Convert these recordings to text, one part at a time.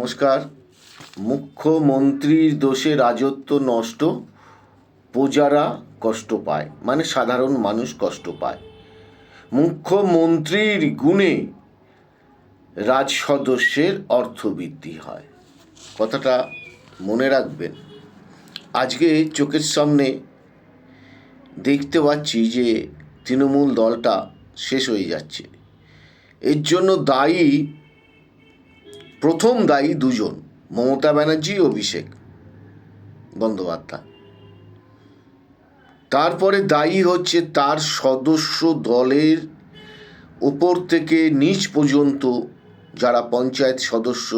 নমস্কার। মুখ্যমন্ত্রীর দোষে রাজত্ব নষ্ট, প্রজারা কষ্ট পায়, মানে সাধারণ মানুষ কষ্ট পায়। মুখ্যমন্ত্রীর গুণে রাজসদস্যের অর্থবৃদ্ধি হয়, কথাটা মনে রাখবেন। আজকে চোখের সামনে দেখতে পাচ্ছি যে তৃণমূল দলটা শেষ হয়ে যাচ্ছে। এর জন্য প্রথম দায়ী দুজন, মমতা ব্যানার্জি ও অভিষেক বন্দ্যোপাধ্যায়। তারপরে দায়ী হচ্ছে তার সদস্য দলের ওপর থেকে নিচ পর্যন্ত যারা পঞ্চায়েত সদস্য,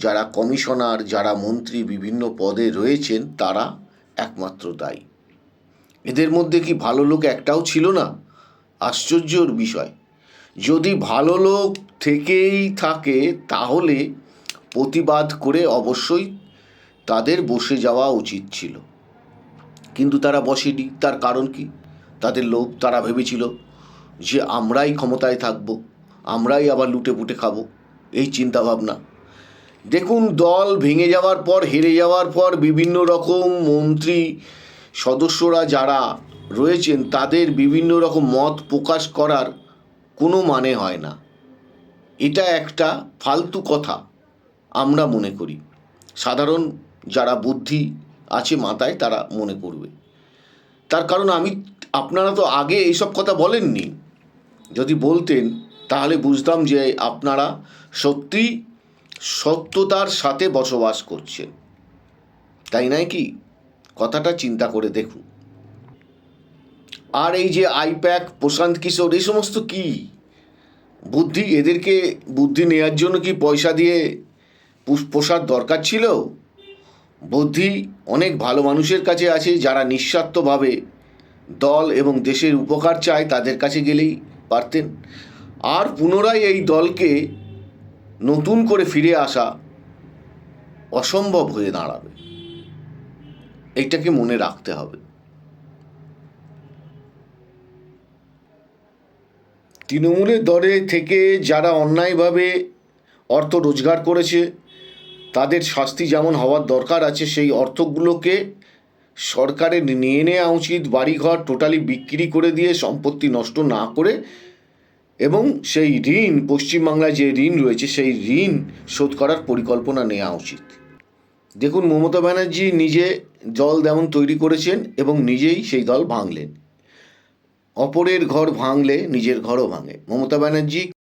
যারা কমিশনার, যারা মন্ত্রী বিভিন্ন পদে রয়েছেন, তারা একমাত্র দায়ী। এদের মধ্যে কি ভালো লোক একটাও ছিল না? আশ্চর্যর বিষয়। যদি ভালো লোক থেকেই থাকে তাহলে প্রতিবাদ করে অবশ্যই তাদের বসে যাওয়া উচিত ছিল, কিন্তু তারা বসেনি। তার কারণ কি? তাদের লোভ। তারা ভেবেছিল যে আমরাই ক্ষমতায় থাকবো, আমরাই আবার লুটে পুটে খাবো, এই চিন্তাভাবনা। দেখুন, দল ভেঙে যাওয়ার পর, হেরে যাওয়ার পর বিভিন্ন রকম মন্ত্রী সদস্যরা যারা রয়েছেন তাদের বিভিন্ন রকম মত প্রকাশ করার কোনো মানে হয় না। এটা একটা ফালতু কথা আমরা মনে করি। সাধারণ যারা বুদ্ধি আছে মাথায় তারা মনে করবে। তার কারণ আপনারা তো আগে এইসব কথা বলেননি। যদি বলতেন তাহলে বুঝতাম যে আপনারা সত্যি সত্যতার সাথে বসবাস করছেন, তাই নয় কি? কথাটা চিন্তা করে দেখুন। আর এই যে আইপ্যাক, প্রশান্ত কিশোর, এই সমস্ত কি বুদ্ধি? এদেরকে বুদ্ধি নেওয়ার জন্য কি পয়সা দিয়ে পোষার দরকার ছিল? বুদ্ধি অনেক ভালো মানুষের কাছে আছে, যারা নিঃস্বার্থভাবে দল এবং দেশের উপকার চায়, তাদের কাছে গেলেই পারতেন। আর পুনরায় এই দলকে নতুন করে ফিরে আসা অসম্ভব হয়ে দাঁড়াবে, এইটাকে মনে রাখতে হবে। তৃণমূলের দলে থেকে যারা অন্যায়ভাবে অর্থ রোজগার করেছে তাদের শাস্তি যেমন হওয়ার দরকার আছে, সেই অর্থগুলোকে সরকারের নিয়ে নেওয়া উচিত। বাড়িঘর টোটালি বিক্রি করে দিয়ে, সম্পত্তি নষ্ট না করে, এবং সেই ঋণ, পশ্চিমবাংলায় যে ঋণ রয়েছে সেই ঋণ শোধ করার পরিকল্পনা নেওয়া উচিত। দেখুন, মমতা ব্যানার্জি নিজে দল যেমন তৈরি করেছেন এবং নিজেই সেই দল ভাঙলেন। অপরের ঘর ভাঙলে নিজের ঘরও ভাঙে। মমতা ব্যানার্জি